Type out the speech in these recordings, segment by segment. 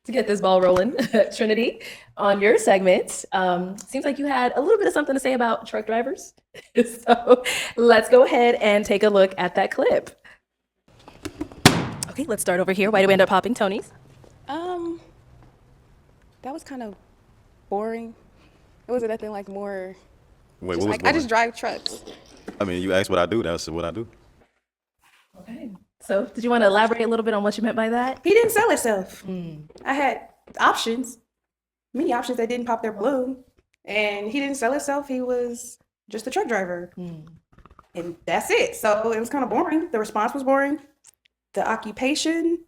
to get this ball rolling, Trinity, on your segment. Seems like you had a little bit of something to say about truck drivers. So let's go ahead and take a look at that clip. Okay, let's start over here. Why do we end up popping Tony's? That was kind of boring. It wasn't nothing like more. Wait, Just what was like, I just drive trucks. I mean, you asked what I do. That's what I do. Okay. So did you want to elaborate a little bit on what you meant by that? He didn't sell himself. I had options, many options that didn't pop their balloon, and he didn't sell himself. He was just a truck driver, and that's it. So it was kind of boring. The response was boring. The occupation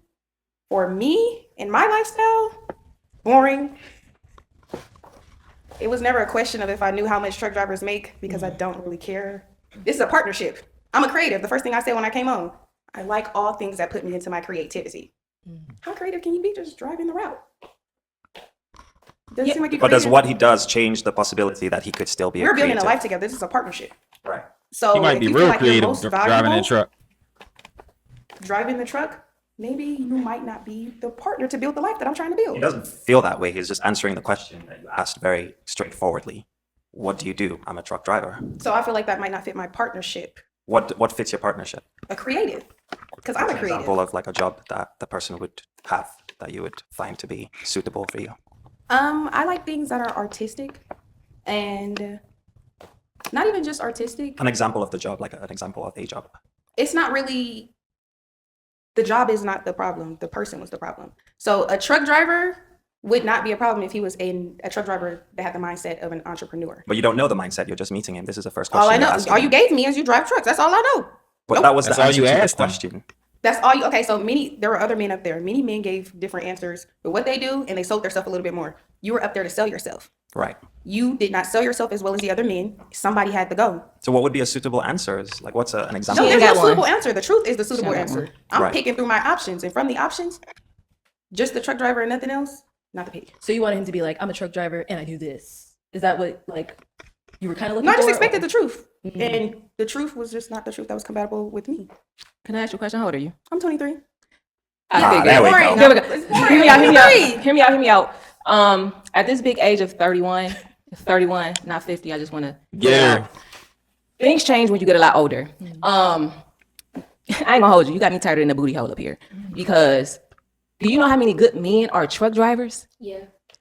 for me and my lifestyle, boring. It was never a question of if I knew how much truck drivers make, because I don't really care. This is a partnership. I'm a creative. The first thing I said when I came on, I like all things that put me into my creativity. How creative can you be just driving the route? Doesn't seem like you're But does creative. what he does change the possibility that he could still be We're a building creative? a life together. This is a partnership. Right. So He might if be you feel real like you're creative most driving valuable, that truck. driving the truck, maybe you might not be the partner to build the life that I'm trying to build. He doesn't feel that way. He's just answering the question that you asked very straightforwardly. What do you do? I'm a truck driver. So I feel like that might not fit my partnership. What fits your partnership? A creative, because I'm a An creative. example of like a job that the person would have that you would find to be suitable for you. I like things that are artistic, and not even just artistic. An example of the job, like an example of a job. It's not really, the job is not the problem. The person was the problem. So a truck driver would not be a problem if he was a truck driver that had the mindset of an entrepreneur. But you don't know the mindset. You're just meeting him. This is the first question. All I you're know, asking all you him. gave me is you drive trucks. That's all I know. But Nope. that was That's the all answer you to the asked him. question. That's all you, okay, so there were other men up there. Many men gave different answers for what they do, and they sold themselves a little bit more. You were up there to sell yourself. Right. You did not sell yourself as well as the other men. Somebody had to go. So what would be a suitable answer? Like what's an No, example? there's got no one. suitable answer. The truth is the suitable got answer. one. I'm Right. picking through my options, and from the options, just the truck driver and nothing else, not the pick. So you wanted him to be like, I'm a truck driver and I do this. Is that what like you were kind of looking No, I for? just expected the truth. Mhm. And the truth was just not the truth that was compatible with me. Can I ask you a question? How old are you? I'm 23. I Ah, figured. there we Boring. go. Here we go. It's boring. Hear me out, hear me I'm out. Hear me out, hear me out. At this big age of 31, not 50, I just want to Yeah. things change when you get a lot older. I ain't gonna hold you. You got me tighter than a booty hole up here. Because do you know how many good men are truck drivers? Yeah.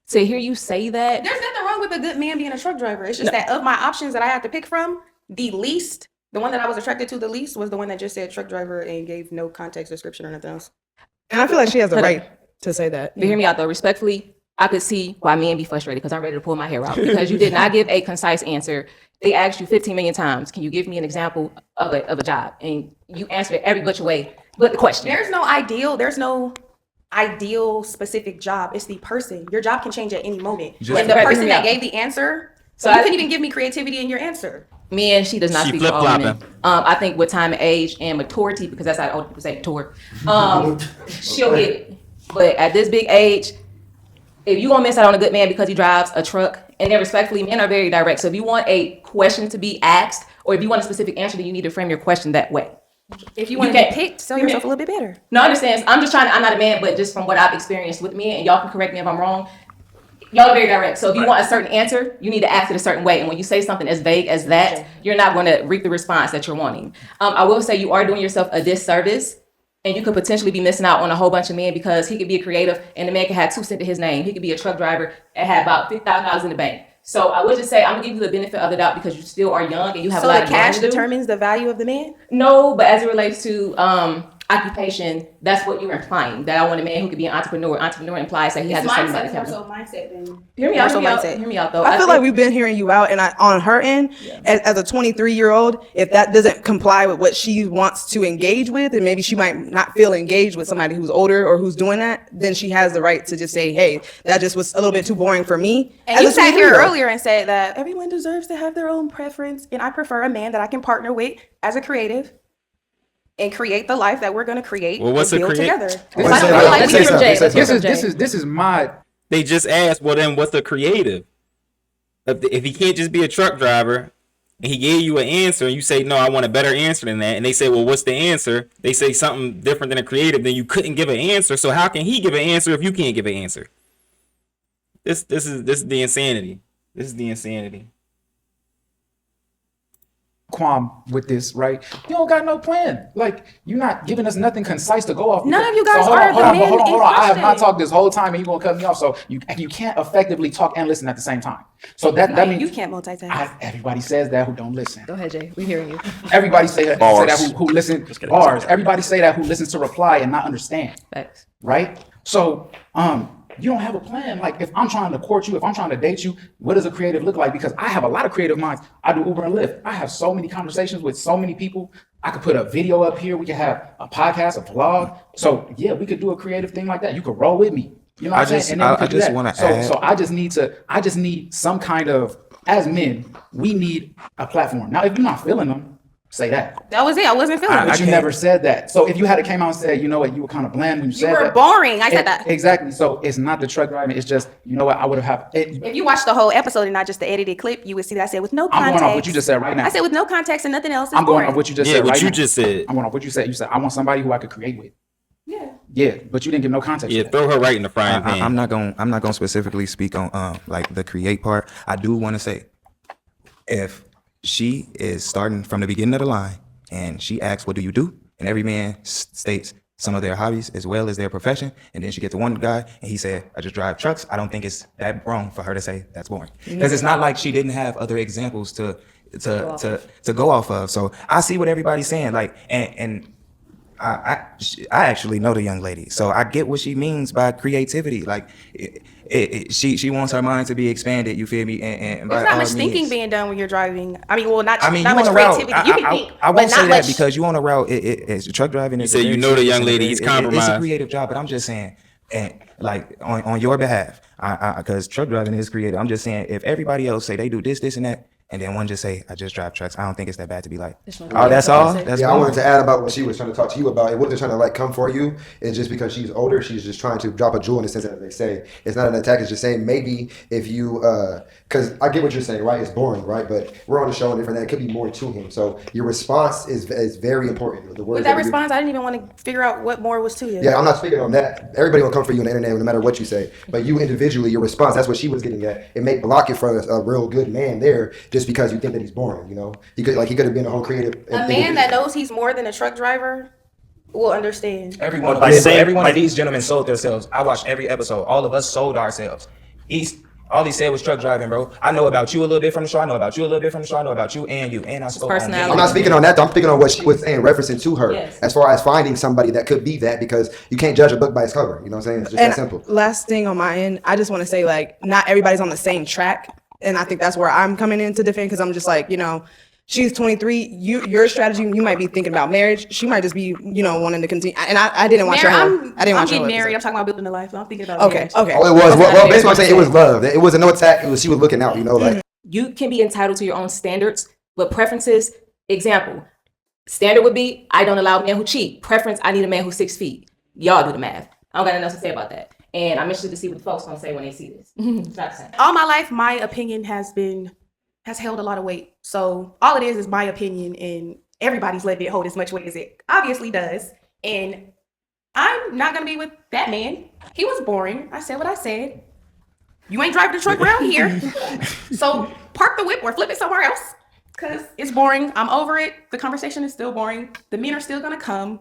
To hear you say that, There's nothing wrong with a good man being a truck driver. It's just that of my options that I had to pick from, the one that I was attracted to the least was the one that just said truck driver and gave no context description or nothing else. And I feel like she has a Hold on. right to say that. but hear me out though, respectfully, I could see why men be frustrated because I'm ready to pull my hair out because you did not give a concise answer. They asked you 15 million times, can you give me an example of a job? And you answered it every which way but the question. There's no ideal specific job. It's the person. Your job can change at any moment. Just- And the Right, person yeah. that gave the answer, So so you I- couldn't even give me creativity in your answer. Men, she does not She speak for all women. flip-flopping. I think with time and age and maturity, because that's how old people say mature, she'll get it. But at this big age, if you gonna miss out on a good man because he drives a truck, and then respectfully, men are very direct. So if you want a question to be asked, or if you want a specific answer, then you need to frame your question that way. If you want to can't- get picked, sell you yourself a can't- little bit better. No, I understand. I'm just trying to, I'm not a man, but just from what I've experienced with men, and y'all can correct me if I'm wrong, y'all are very direct. So if you want a certain answer, you need to ask it a certain way. And when you say something as vague as that, you're not going to reap the response that you're wanting. I will say you are doing yourself a disservice, and you could potentially be missing out on a whole bunch of men because he could be a creative and the man could have 2 cents to his name. He could be a truck driver and have about $50,000 in the bank. So I would just say I'm gonna give you the benefit of the doubt because you still are young and you have So a lot the of growing cash to do. determines the value of the man? No, but as it relates to occupation, that's what you're implying. That I want a man who could be an entrepreneur. Entrepreneur implies that he has a certain amount of capital. mindset then. Hear me out. Hear me out. mindset. Hear me out, though. I feel like think- we've been hearing you out, and on her end, as a 23-year-old, if that doesn't comply with what she wants to engage with, and maybe she might not feel engaged with somebody who's older or who's doing that, then she has the right to just say, "Hey, that just was a little bit too boring for me." And As you a sat here 23-year-old. earlier and said that everyone deserves to have their own preference, and I prefer a man that I can partner with as a creative and create the life that we're going to create Well, what's and a build create- together. Well, I don't say feel that. like Let's we say can- something. Jay, let's hear This from is- Jay. this is my. They just asked, well, then what's a creative? If he can't just be a truck driver, and he gave you an answer, and you say, no, I want a better answer than that, and they say, well, what's the answer? They say something different than a creative, then you couldn't give an answer. So how can he give an answer if you can't give an answer? This is the insanity. This is the insanity. Qualm with this, right? You don't got no plan. Like, you're not giving us nothing concise to go off. None of you So guys hold are on, the hold on, men hold on, in hold on. I have not question. talked this whole time, and you're gonna cut me off. So you can't effectively talk and listen at the same time. So that means You can't multitask. everybody says that who don't listen. Go ahead, Jay. We're hearing you. Everybody say that Bars. who listen kidding. bars. Everybody say that who listens to reply and not understand. Facts. Right? So you don't have a plan. Like, if I'm trying to court you, if I'm trying to date you, what does a creative look like? Because I have a lot of creative minds. I do Uber and Lyft. I have so many conversations with so many people. I could put a video up here. We could have a podcast, a vlog. So yeah, we could do a creative thing like that. You could roll with me. You know what I'm saying? And then we could do that. wanna So add- so I just need some kind of, as men, we need a platform. Now, if you're not feeling them, say that. That was it. I wasn't feeling But it. you never said that. So if you had came out and said, you know what, you were kind of bland when you You said were that. boring. I said that. Exactly. So it's not the truck driving. It's just, you know what, I would have it. If you watch the whole episode and not just the edited clip, you would see that I said with no I'm context. going off what you just said right now. I said with no context and nothing else. It's I'm going boring. off what you just Yeah, said what right you now. just said. I'm going off what you said. You said, I want somebody who I could create with. Yeah. Yeah, but you didn't give no context. Yeah, to that. throw her right in the frying pan. I'm not gonna specifically speak on like the create part. I do want to say, if she is starting from the beginning of the line and she asks, "What do you do?" and every man states some of their hobbies as well as their profession, and then she gets to one guy and he said, "I just drive trucks," I don't think it's that wrong for her to say that's boring, because it's not like she didn't have other examples to go off of. So I see what everybody's saying, like, and I actually know the young lady, so I get what she means by creativity. Like, she wants her mind to be expanded. You feel me? And by There's not all much thinking means. being done when you're driving. I mean, well, not I mean, not you much on a route. creativity. You can think, I but won't say not that much. because you on a route. It's truck driving. You say you know the young lady, he's It's a compromised. creative job, but I'm just saying, and like on your behalf, because truck driving is creative. I'm just saying, if everybody else say they do this, and that, and then one just say, "I just drive trucks," I don't think it's that bad to be like, "Oh, that's all." That's Yeah, I fine. wanted to add about what she was trying to talk to you about. It wasn't trying to like come for you. It's just because she's older, she's just trying to drop a jewel in the sense that they say. It's not an attack. It's just saying maybe if you, because I get what you're saying, right? It's boring, right? But we're on the show and different. That could be more to him. So your response is very important. The words With that you- response, I didn't even want to figure out what more was to you. Yeah, I'm not speaking on that. Everybody will come for you on the internet, no matter what you say. But you individually, your response, that's what she was getting at. It may block it for a real good man there, just because you think that he's boring. You know, he could have been a whole creative. A man that knows he's more than a truck driver will understand. Every one By of saying- these gentlemen sold themselves. I watched every episode. All of us sold ourselves. All he said was truck driving, bro. I know about you a little bit from the show. I know about you a little bit from the show. I know about you, and I spoke on personality. I'm not speaking on that. I'm speaking on what she was saying, referencing to her, Yes. as far as finding somebody that could be that, because you can't judge a book by its cover. You know what I'm saying? It's just And that simple. last thing on my end, I just want to say, like, not everybody's on the same track. And I think that's where I'm coming in to defend, because I'm just like, she's 23. Your strategy, you might be thinking about marriage. She might just be, wanting to continue. And I didn't watch her whole. I didn't I'm watch her getting whole married. I'm episode. talking about building a life. So I'm thinking about Okay, marriage. okay. Oh, it was. Well, basically, I'm saying it was love. It wasn't no attack. It was she was looking out. Like. You can be entitled to your own standards, but preferences, example, standard would be, I don't allow men who cheat. Preference, I need a man who's 6 feet. Y'all do the math. I don't got nothing else to say about that. And I'm interested to see what the folks gonna say when they see this. It's not the same. All my life, my opinion has held a lot of weight. So all it is my opinion, and everybody's letting it hold as much weight as it obviously does. And I'm not gonna be with that man. He was boring. I said what I said. You ain't driving the truck around here. So park the whip or flip it somewhere else, because it's boring. I'm over it. The conversation is still boring. The men are still gonna come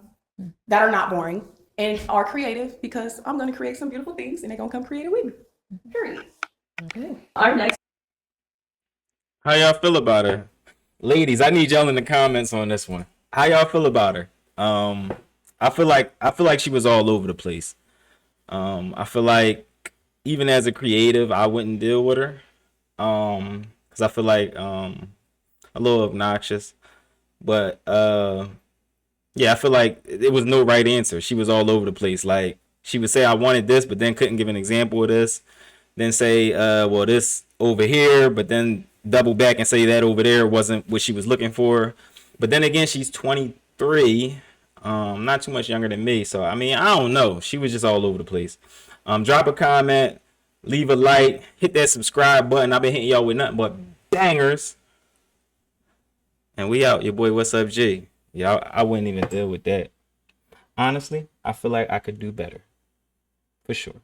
that are not boring and are creative, because I'm gonna create some beautiful things and they're gonna come creative with me. Period. Okay. Our next. How y'all feel about her? Ladies, I need y'all in the comments on this one. How y'all feel about her? I feel like she was all over the place. I feel like even as a creative, I wouldn't deal with her. Cause I feel like a little obnoxious. But yeah, I feel like it was no right answer. She was all over the place. Like, she would say I wanted this, but then couldn't give an example of this. Then say, well, this over here, but then double back and say that over there wasn't what she was looking for. But then again, she's 23, not too much younger than me. So, I mean, I don't know. She was just all over the place. Drop a comment, leave a like, hit that subscribe button. I've been hitting y'all with nothing but bangers. And we out. Your boy, what's up, G? Yeah, I wouldn't even deal with that. Honestly, I feel like I could do better. For sure.